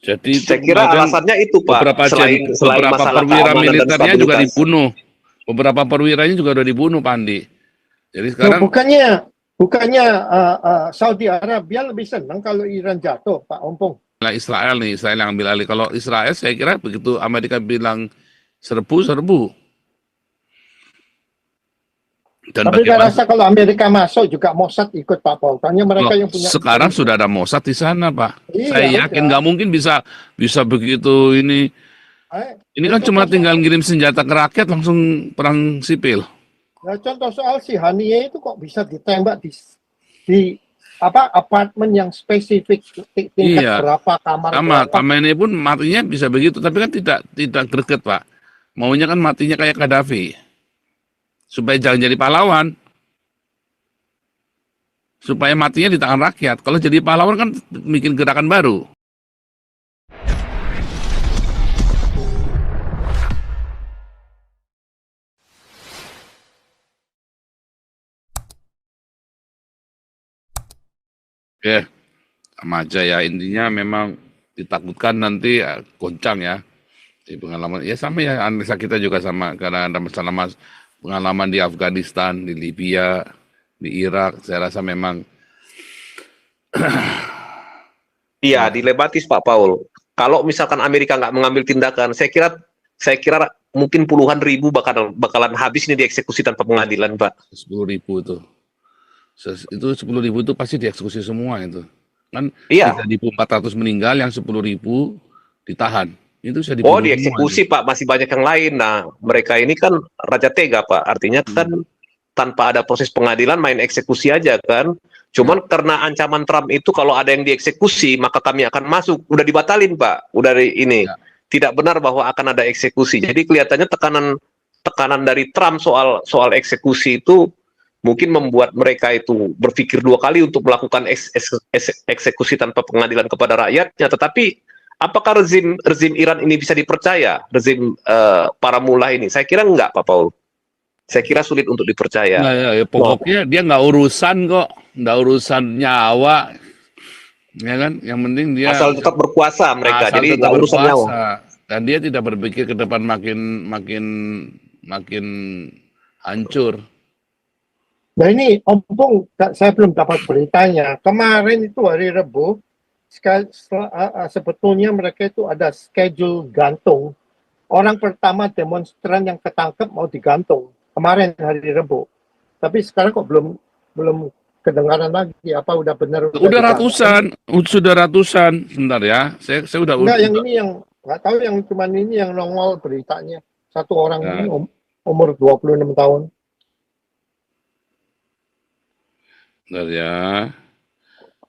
Jadi itu Saya kira kemarin alasannya itu Pak, selain beberapa masalah perwira keamanan dan militernya juga stabilitas. dibunuh. Beberapa perwiranya juga udah dibunuh, Pandi. Jadi Loh, sekarang bukannya Saudi Arabia lebih senang kalau Iran jatuh, Pak Ompong. Israel nih, Israel yang ambil alih. Kalau Israel saya kira begitu Amerika bilang serbu. Dan Tapi saya bagaimana rasa kalau Amerika masuk juga Mossad ikut Pak Paul. Tanya mereka loh, yang punya sekarang intelijen. sudah ada Mossad di sana, Pak. Iya, Saya yakin udah. nggak mungkin bisa begitu ini. Ini kan cuma tinggal ngirim senjata ke rakyat langsung perang sipil. Nah, contoh soal si Haniyeh itu kok bisa ditembak di apa apartemen yang spesifik tingkat Iya, berapa kamar sama berapa. Khamenei pun matinya bisa begitu, tapi kan tidak greget, Pak. Maunya kan matinya kayak Gaddafi. Supaya jangan jadi pahlawan. Supaya matinya di tangan rakyat. Kalau jadi pahlawan kan bikin gerakan baru. Ya, sama aja ya. Intinya memang ditakutkan nanti goncang ya. Di pengalaman, ya sama ya, analisa kita juga sama. Karena ada masalah pengalaman di Afghanistan, di Libya, di Irak. Saya rasa memang Iya, dilematis Pak Paul. Kalau misalkan Amerika nggak mengambil tindakan, saya kira mungkin puluhan ribu bakalan habis ini dieksekusi tanpa pengadilan, Pak. 10.000 itu. Itu 10.000 itu pasti dieksekusi semua itu. Kan Iya. 3.400 meninggal, yang 10.000 ditahan. Itu bisa Oh, dibunuh semua itu. dieksekusi Pak, masih banyak yang lain. Nah, mereka ini kan raja tega Pak. Artinya kan tanpa ada proses pengadilan main eksekusi aja kan. Cuman karena ancaman Trump itu kalau ada yang dieksekusi maka kami akan masuk. Udah dibatalin Pak. Udah ini. Ya. Tidak benar bahwa akan ada eksekusi. Jadi kelihatannya tekanan dari Trump soal eksekusi itu mungkin membuat mereka itu berpikir dua kali untuk melakukan eksekusi tanpa pengadilan kepada rakyatnya. Tetapi apakah rezim Iran ini bisa dipercaya? Rezim para mullah ini? Saya kira enggak, Pak Paul. Saya kira sulit untuk dipercaya. Nah, ya, pokoknya dia nggak urusan kok, nggak urusan nyawa, ya kan? Yang penting dia asal tetap berkuasa mereka, asal jadi tetap nggak urusan nyawa. berkuasa. Dan dia tidak berpikir ke depan makin hancur. Nah ini Ompong, saya belum dapat beritanya. Kemarin itu hari Rabu, sebetulnya mereka itu ada schedule gantung. Orang pertama demonstran yang ketangkep mau digantung. Kemarin hari Rabu. Tapi sekarang kok belum kedengaran lagi. Apa udah benar? Sudah ratusan. Sebentar ya, saya udah. Enggak, yang ini yang nggak tahu, yang cuman ini yang nongol beritanya. Satu orang ini umur 26 tahun. Bentar ya,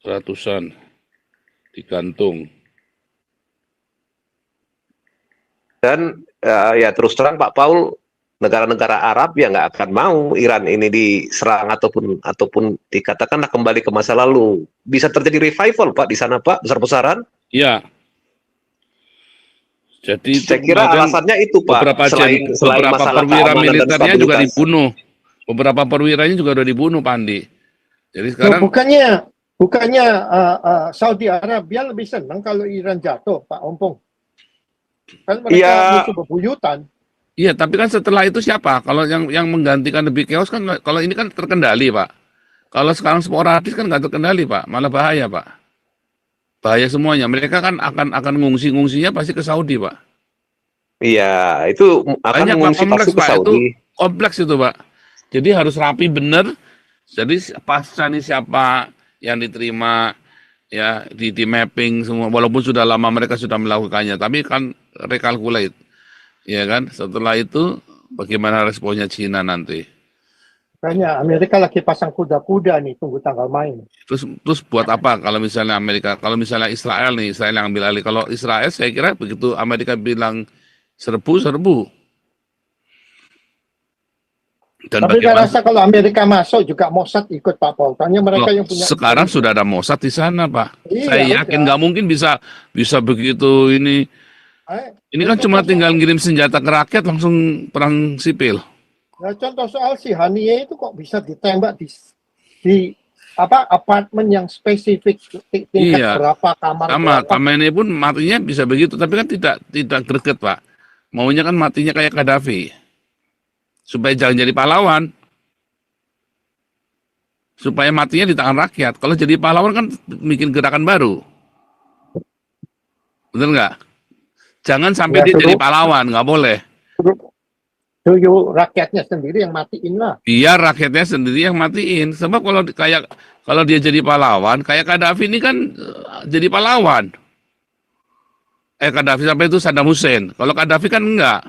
ratusan digantung. Dan ya terus terang Pak Paul, negara-negara Arab ya nggak akan mau Iran ini diserang ataupun dikatakanlah kembali ke masa lalu. Bisa terjadi revival Pak di sana Pak, besar-besaran. Iya. Jadi saya kira alasannya itu Pak, selain masalah perwira keamanan militernya dan juga stabilitas. dibunuh. Beberapa perwiranya juga udah dibunuh, Pandi. Jadi sekarang bukannya Saudi Arabia lebih senang kalau Iran jatuh, Pak Ompong. Kan mereka musuh bebuyutan. Iya, tapi kan setelah itu siapa? Kalau yang menggantikan lebih chaos kan, kalau ini kan terkendali, Pak. Kalau sekarang sporadis kan nggak terkendali, Pak. Malah bahaya, Pak. Bahaya semuanya. Mereka kan akan ngungsinya pasti ke Saudi, Pak. Iya, itu akan banyak, mengungsi kompleks, pasti ke Pak. Saudi. Itu kompleks itu, Pak. Jadi harus rapi bener. Jadi pasca nih siapa yang diterima, ya di mapping semua, walaupun sudah lama mereka sudah melakukannya, tapi kan recalculate, ya kan. Setelah itu bagaimana responnya Cina nanti? Makanya Amerika lagi pasang kuda-kuda nih, tunggu tanggal main. Terus buat apa kalau misalnya kalau misalnya Israel nih, Israel yang ambil alih. Kalau Israel saya kira begitu Amerika bilang serbu. Dan tapi saya rasa kalau Amerika masuk juga Mossad ikut Pak Paul. Tanya mereka yang punya. Sekarang sudah ada Mossad di sana, Pak. Iya, saya yakin nggak mungkin bisa begitu ini. Ini kan cuma tinggal ngirim senjata ke rakyat langsung perang sipil. Nah, contoh soal si Haniyeh itu kok bisa ditembak di apartemen yang spesifik tingkat Iya, berapa, kamar sama berapa. Khamenei pun matinya bisa begitu, tapi kan tidak greget, Pak. Maunya kan matinya kayak Gaddafi, supaya jangan jadi pahlawan, supaya matinya di tangan rakyat. Kalau jadi pahlawan kan bikin gerakan baru, betul nggak? Jangan sampai Ya dia jadi suruh, pahlawan, nggak boleh. suruh, suruh rakyatnya sendiri yang matiin lah. Biar rakyatnya sendiri yang matiin. Sebab kalau dia jadi pahlawan, kayak Gaddafi ini kan jadi pahlawan. Gaddafi sampai itu Saddam Hussein. Kalau Gaddafi kan enggak,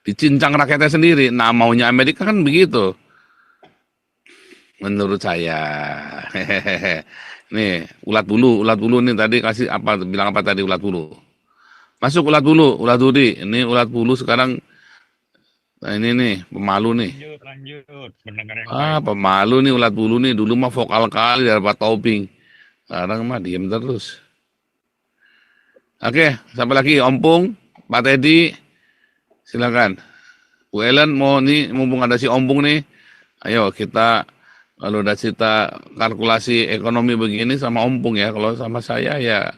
dicincang rakyatnya sendiri. Nah, maunya Amerika kan begitu, menurut saya. Nih, ulat bulu nih tadi kasih apa, bilang apa tadi ulat bulu. Masuk ulat bulu. Ini ulat bulu sekarang, nah ini nih, pemalu nih. Lanjut, pendengar yang Ah, baik. pemalu nih ulat bulu nih. Dulu mah vokal kali dapat toping. Sekarang mah diem terus. Oke, sampai lagi Ompung, Pak Teddy, silakan. Bu Ellen mau nih, mumpung ada si Ompung nih, ayo kita kalau udah cerita kalkulasi ekonomi begini sama Ompung ya. Kalau sama saya ya,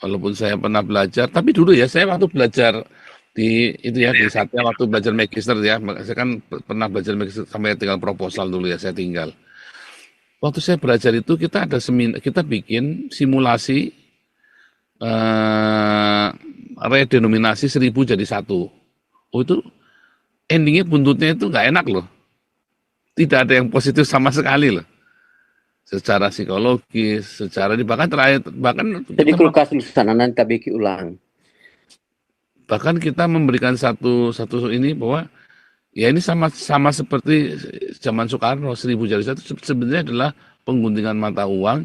walaupun saya pernah belajar, tapi dulu ya saya waktu belajar di itu ya di saatnya waktu belajar magister ya, saya kan pernah belajar magister sampai tinggal proposal dulu ya saya tinggal. Waktu saya belajar itu kita ada kita bikin simulasi redenominasi 1000 jadi 1. Oh itu endingnya buntutnya itu nggak enak loh. Tidak ada yang positif sama sekali loh. Secara psikologis, secara bahkan terakhir Jadi kulkas di sana nanti tak bikin ulang. bahkan kita memberikan satu ini bahwa ya ini sama seperti zaman Soekarno 1000 jadi 1 sebenarnya adalah pengguntingan mata uang.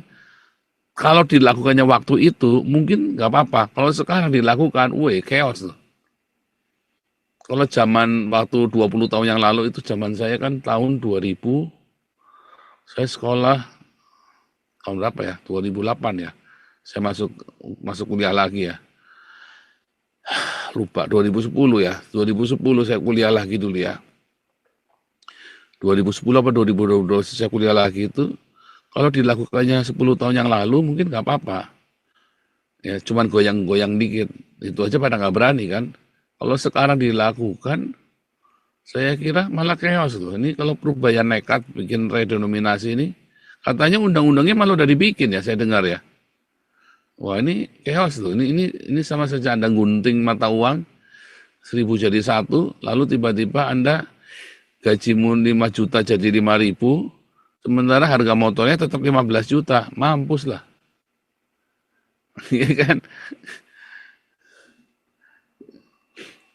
Kalau dilakukannya waktu itu mungkin nggak apa-apa. Kalau sekarang dilakukan, chaos loh. Kalau zaman waktu 20 tahun yang lalu itu zaman saya kan tahun 2000, saya sekolah tahun berapa ya? 2008 ya. Saya masuk kuliah lagi ya. Lupa 2010 ya. 2010 saya kuliah lagi dulu ya. 2010 apa 2012 saya kuliah lagi itu kalau dilakukannya 10 tahun yang lalu mungkin nggak apa-apa. Ya, cuman goyang-goyang dikit. Itu aja pada nggak berani kan. Kalau sekarang dilakukan, saya kira malah chaos loh. Ini kalau perubahan nekat bikin redenominasi ini, katanya undang-undangnya malah udah dibikin ya, saya dengar ya. Wah ini chaos loh. Ini sama saja Anda gunting mata uang 1000 jadi 1, lalu tiba-tiba Anda gajimu 5 juta jadi 5.000, sementara harga motornya tetap 15 juta, mampus lah. Iya kan?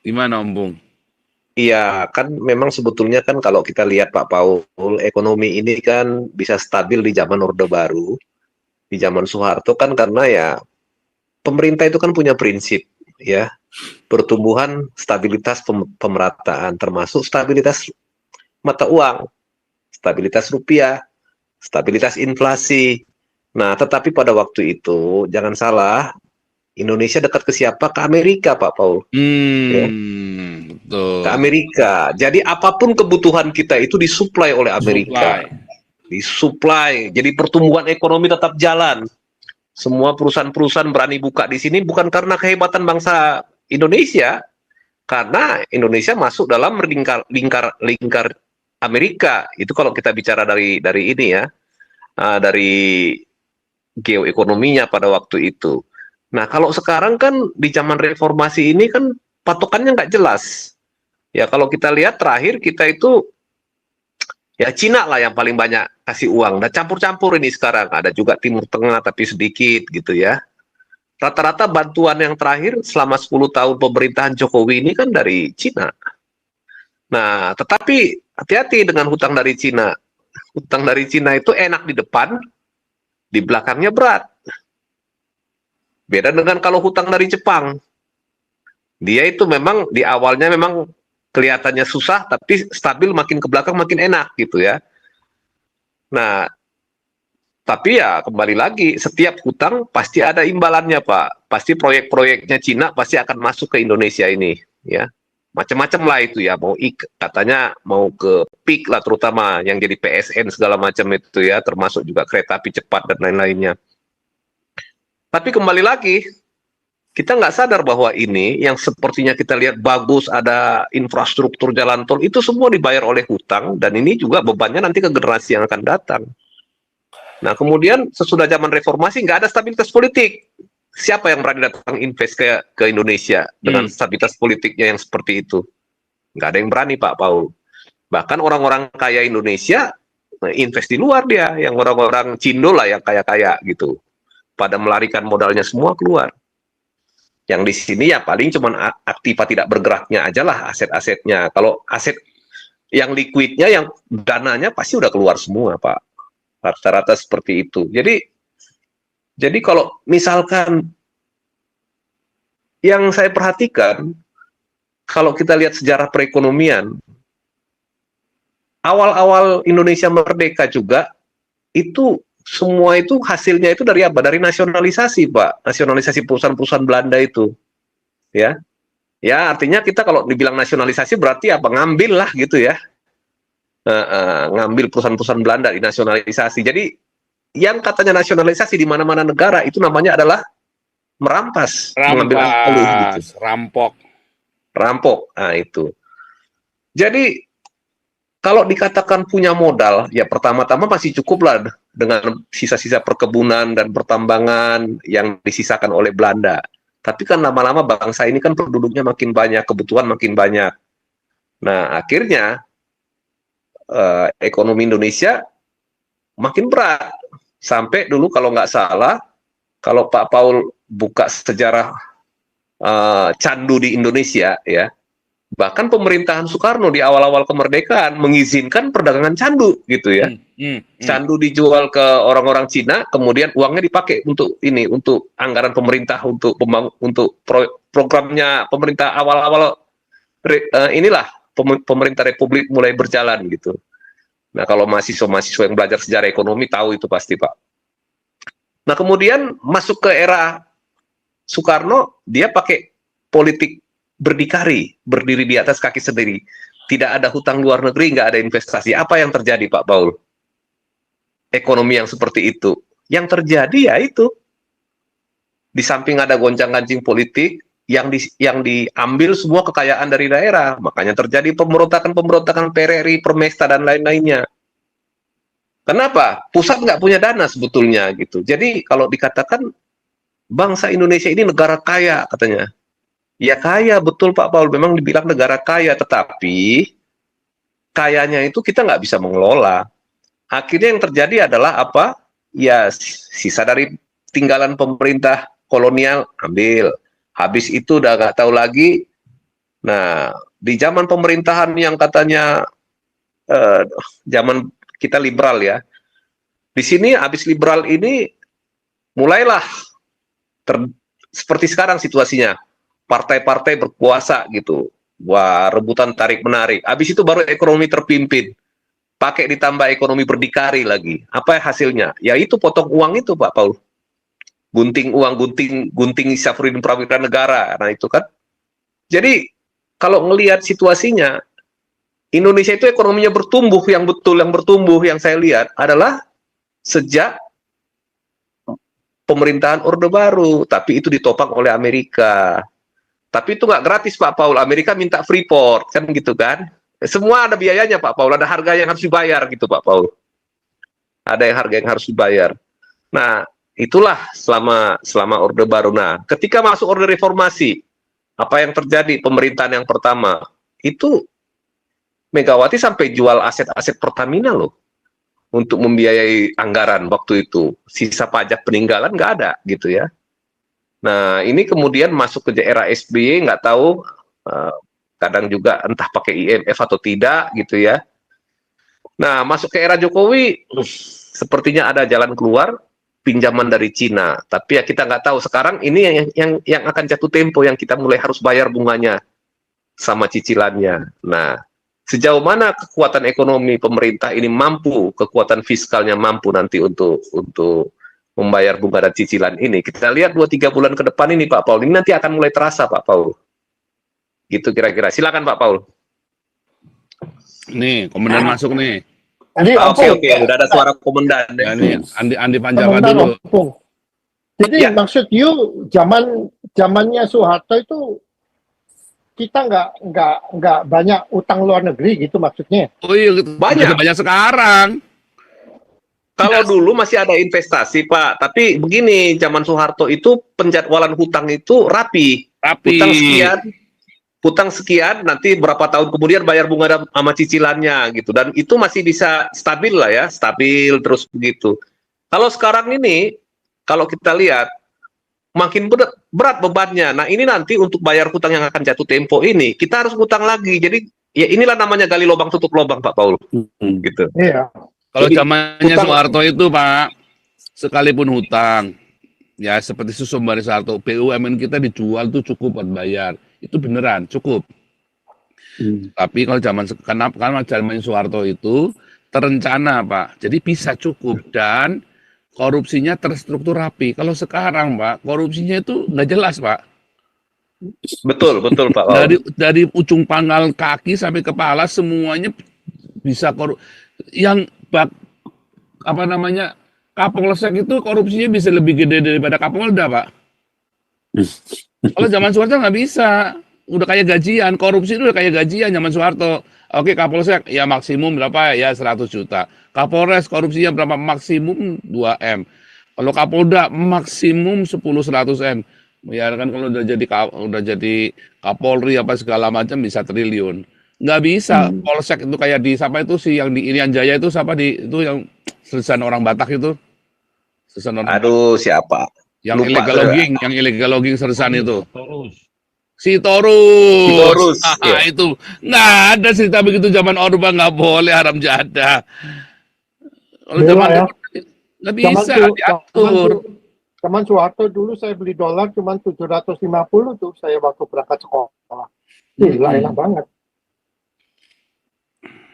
Gimana Om Bung? Iya, kan memang sebetulnya kan kalau kita lihat Pak Paul, ekonomi ini kan bisa stabil di zaman Orde Baru, di zaman Soeharto kan karena ya pemerintah itu kan punya prinsip ya, pertumbuhan, stabilitas, pemerataan, termasuk stabilitas mata uang, stabilitas rupiah, stabilitas inflasi. Nah, tetapi pada waktu itu jangan salah, Indonesia dekat ke siapa? Ke Amerika, Pak Paul. Ya. Betul. Ke Amerika. Jadi apapun kebutuhan kita itu disuplai oleh Amerika. Disuplai. Jadi pertumbuhan ekonomi tetap jalan. Semua perusahaan-perusahaan berani buka di sini bukan karena kehebatan bangsa Indonesia, karena Indonesia masuk dalam lingkar Amerika. Itu kalau kita bicara dari ini ya, dari geoekonominya pada waktu itu. Nah, kalau sekarang kan di zaman reformasi ini kan patokannya nggak jelas. Ya, kalau kita lihat terakhir kita itu ya Cina lah yang paling banyak kasih uang. Dan campur-campur ini sekarang. Ada juga Timur Tengah tapi sedikit gitu ya. Rata-rata bantuan yang terakhir selama 10 tahun pemerintahan Jokowi ini kan dari Cina. Nah, tetapi hati-hati dengan hutang dari Cina. Hutang dari Cina itu enak di depan, di belakangnya berat. Beda dengan kalau hutang dari Jepang. Dia itu memang di awalnya memang kelihatannya susah, tapi stabil, makin ke belakang makin enak gitu ya. Nah, tapi ya kembali lagi, setiap hutang pasti ada imbalannya Pak. Pasti proyek-proyeknya Cina pasti akan masuk ke Indonesia ini ya. macam-macam lah itu ya, katanya mau ke PIK lah terutama yang jadi PSN segala macam itu ya, termasuk juga kereta api cepat dan lain-lainnya. Tapi kembali lagi, kita nggak sadar bahwa ini yang sepertinya kita lihat bagus, ada infrastruktur jalan tol, itu semua dibayar oleh hutang, dan ini juga bebannya nanti ke generasi yang akan datang. Nah, kemudian sesudah zaman reformasi nggak ada stabilitas politik. Siapa yang berani datang invest ke Indonesia dengan stabilitas politiknya yang seperti itu? Nggak ada yang berani, Pak Paul. Bahkan orang-orang kaya Indonesia invest di luar dia, yang orang-orang Cindo lah yang kaya-kaya gitu. Pada melarikan modalnya semua keluar. Yang di sini ya paling cuma aktiva tidak bergeraknya aja lah aset-asetnya. Kalau aset yang liquidnya, yang dananya pasti udah keluar semua, Pak. Rata-rata seperti itu. Jadi kalau misalkan yang saya perhatikan, kalau kita lihat sejarah perekonomian, awal-awal Indonesia merdeka juga, itu semua itu hasilnya itu dari apa? Dari nasionalisasi, Pak. Nasionalisasi perusahaan-perusahaan Belanda itu. Ya. Ya, artinya kita kalau dibilang nasionalisasi berarti apa? Ngambil lah gitu ya. Ngambil perusahaan-perusahaan Belanda dinasionalisasi. Jadi yang katanya nasionalisasi di mana-mana negara itu namanya adalah merampas, mengambil alih gitu. Rampok. Nah, itu. Jadi kalau dikatakan punya modal, ya pertama-tama masih cukup lah dengan sisa-sisa perkebunan dan pertambangan yang disisakan oleh Belanda. Tapi kan lama-lama bangsa ini kan penduduknya makin banyak, kebutuhan makin banyak. Nah, akhirnya ekonomi Indonesia makin berat. Sampai dulu kalau nggak salah, kalau Pak Paul buka sejarah candu di Indonesia, ya, bahkan pemerintahan Soekarno di awal-awal kemerdekaan mengizinkan perdagangan candu, gitu ya. Candu dijual ke orang-orang Cina, kemudian uangnya dipakai untuk ini, untuk anggaran pemerintah, untuk programnya pemerintah awal-awal inilah pemerintah Republik mulai berjalan gitu. Nah, kalau mahasiswa-mahasiswa yang belajar sejarah ekonomi tahu itu pasti, Pak. Nah, kemudian masuk ke era Soekarno, dia pakai politik berdikari, berdiri di atas kaki sendiri. Tidak ada hutang luar negeri, nggak ada investasi. Apa yang terjadi, Pak Paul? Ekonomi yang seperti itu. Yang terjadi ya itu. Di samping ada gonjang-ganjing politik, yang diambil semua kekayaan dari daerah. Makanya terjadi pemberontakan PRRI, Permesta, dan lain-lainnya. Kenapa? Pusat nggak punya dana sebetulnya gitu. Jadi kalau dikatakan bangsa Indonesia ini negara kaya katanya. Ya kaya, betul Pak Paul, memang dibilang negara kaya, tetapi kayanya itu kita nggak bisa mengelola. Akhirnya yang terjadi adalah apa? Ya sisa dari tinggalan pemerintah kolonial ambil. Habis itu udah nggak tahu lagi. Nah, di zaman pemerintahan yang katanya zaman kita liberal ya, di sini habis liberal ini mulailah seperti sekarang situasinya, partai-partai berkuasa gitu, wah rebutan tarik menarik. Habis itu baru ekonomi terpimpin, pakai ditambah ekonomi berdikari lagi. Apa hasilnya? Ya itu potong uang itu Pak Paul. Gunting uang, gunting Syafruddin Prawira Negara. Nah itu kan. Jadi kalau ngelihat situasinya, Indonesia itu ekonominya bertumbuh, yang betul yang bertumbuh yang saya lihat adalah sejak pemerintahan Orde Baru, tapi itu ditopang oleh Amerika. Tapi itu nggak gratis Pak Paul. Amerika minta Freeport kan gitu kan. Semua ada biayanya Pak Paul, ada harga yang harus dibayar gitu Pak Paul. Ada yang harga yang harus dibayar. Nah, itulah selama Orde Baru. Nah, ketika masuk Orde Reformasi, apa yang terjadi pemerintahan yang pertama? Itu Megawati sampai jual aset-aset Pertamina loh untuk membiayai anggaran waktu itu. Sisa pajak peninggalan nggak ada gitu ya. Nah, ini kemudian masuk ke era SBY, nggak tahu, kadang juga entah pakai IMF atau tidak gitu ya. Nah, masuk ke era Jokowi, sepertinya ada jalan keluar, pinjaman dari Cina. Tapi ya kita nggak tahu sekarang ini yang akan jatuh tempo, yang kita mulai harus bayar bunganya sama cicilannya. Nah, sejauh mana kekuatan ekonomi pemerintah ini mampu, kekuatan fiskalnya mampu nanti untuk membayar bunga dan cicilan ini. Kita lihat 2-3 bulan ke depan ini Pak Paul, ini nanti akan mulai terasa Pak Paul. Gitu kira-kira. Silakan Pak Paul. Nih, komandan masuk nih. Jadi Oke, udah ada suara komandan. Ya, nih, Andi Panjava komentar dulu. opung. Jadi Ya. maksud you zamannya Soeharto itu kita nggak banyak utang luar negeri gitu maksudnya. Oh iya, banyak sekarang. Kalau dulu masih ada investasi Pak, tapi begini, zaman Soeharto itu penjadwalan hutang itu rapi. Hutang sekian, nanti berapa tahun kemudian bayar bunga sama cicilannya gitu. Dan itu masih bisa stabil lah ya, stabil terus begitu. Kalau sekarang ini, kalau kita lihat, makin berat bebannya. Nah ini nanti untuk bayar hutang yang akan jatuh tempo ini, kita harus hutang lagi. Jadi ya inilah namanya gali lubang tutup lubang Pak Paul. Gitu. Iya. Kalau Jadi, zamannya hutang- Soeharto itu Pak, sekalipun hutang, ya seperti Susombari Soeharto, BUMN kita dijual tuh cukup buat bayar. Itu beneran cukup. Tapi kalau karena zaman Soeharto itu terencana Pak, jadi bisa cukup dan korupsinya terstruktur rapi. Kalau sekarang Pak, korupsinya itu nggak jelas Pak. Betul Pak Paul. Dari ujung pangkal kaki sampai kepala semuanya bisa yang Kapolsek itu korupsinya bisa lebih gede daripada Kapolda Pak. Kalau zaman Soeharto nggak bisa, udah kayak gajian, korupsi itu udah kayak gajian zaman Soeharto. Oke, Kapolsek ya maksimum berapa ya 100 juta. Kapolres korupsinya berapa maksimum 2 M. Kalau Kapolda maksimum 10-100 M. Ya kan kalau udah jadi Kapolri apa segala macam bisa triliun. Nggak bisa. Polsek itu kayak di siapa itu sih yang di Irian Jaya itu siapa itu yang sersan orang Batak itu. Aduh, siapa? Yang illegal logging sersan itu. Terus. Si Torus. Iya. Itu nggak ada cerita begitu zaman Orba, nggak boleh, haram jadah. Kalau zaman ya. nggak bisa diatur. Zaman Soeharto dulu saya beli dolar cuma 750 tuh saya waktu berangkat sekolah. Gila, enak banget.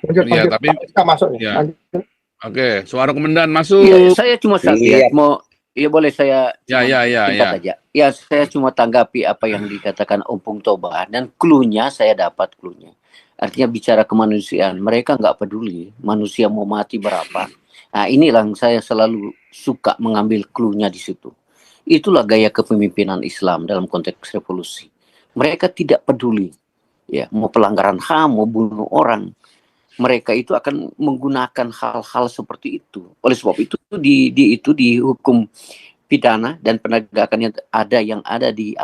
Iya, tapi kita masuk nih. Ya. Lanjut. Oke, suara komandan masuk. Ya, saya cuma satu Iya. boleh saya Ya. singkat aja. Ya, saya cuma tanggapi apa yang dikatakan Ompong Toba dan cluenya saya dapat cluenya. Artinya bicara kemanusiaan, mereka nggak peduli manusia mau mati berapa. Nah, inilah yang saya selalu suka mengambil cluenya di situ. Itulah gaya kepemimpinan Islam dalam konteks revolusi. Mereka tidak peduli, ya mau pelanggaran HAM, mau bunuh orang. Mereka itu akan menggunakan hal-hal seperti itu. Oleh sebab itu di hukum pidana dan penegakan yang ada di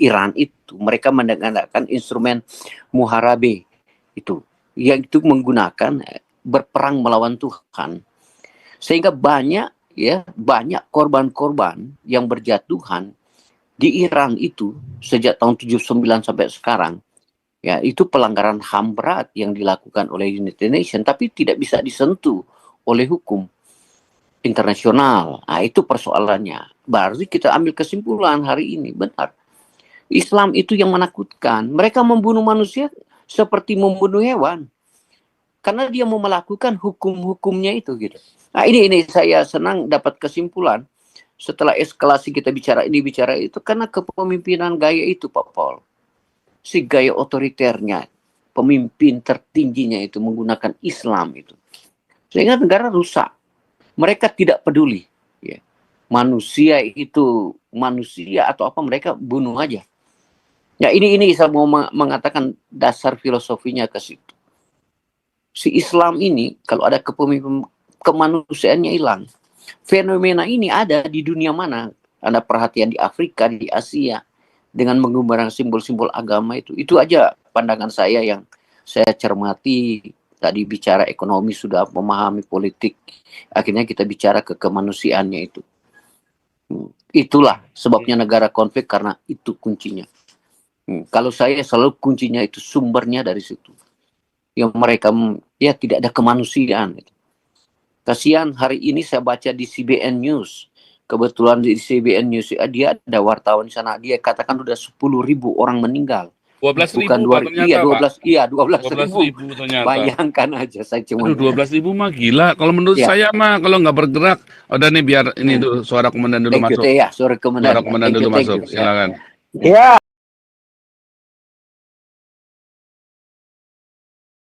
Iran itu mereka menggunakan instrumen muharabe itu yang itu menggunakan berperang melawan Tuhan. Sehingga banyak korban-korban yang berjatuhan di Iran itu sejak tahun 79 sampai sekarang. Ya, itu pelanggaran HAM berat yang dilakukan oleh United Nations, tapi tidak bisa disentuh oleh hukum internasional. Nah, itu persoalannya. Baru kita ambil kesimpulan hari ini, benar. Islam itu yang menakutkan. Mereka membunuh manusia seperti membunuh hewan. Karena dia mau melakukan hukum-hukumnya itu gitu. Nah, ini saya senang dapat kesimpulan setelah eskalasi kita bicara itu karena kepemimpinan gaya itu Pak Paul. Si gaya otoriternya, pemimpin tertingginya itu menggunakan Islam itu. Sehingga negara rusak. Mereka tidak peduli. Ya. Manusia itu manusia atau apa mereka bunuh aja. Ya ini saya mau mengatakan dasar filosofinya ke situ. Si Islam ini kalau ada kemanusiaannya hilang. Fenomena ini ada di dunia mana? Ada perhatian di Afrika, di Asia. Dengan menggunakan simbol-simbol agama itu aja pandangan saya yang saya cermati. Tadi bicara ekonomi sudah memahami politik, akhirnya kita bicara ke kemanusiaannya itu. Itulah sebabnya negara konflik karena itu kuncinya. Kalau saya selalu kuncinya itu sumbernya dari situ. Yang mereka ya tidak ada kemanusiaan. Kasihan hari ini saya baca di CBN News. Kebetulan di CBN News dia ada wartawan di sana, dia katakan udah 10.000 orang meninggal. 12.000 ternyata. Iya, 12.000 ternyata. Bayangkan aja saya cuma 12.000 mah gila. Kalau menurut saya mah kalau nggak bergerak, udah nih biar ini dulu suara komandan dulu masuk. Ya, suara komandan. Suara komandan dulu masuk. Silakan. Ya,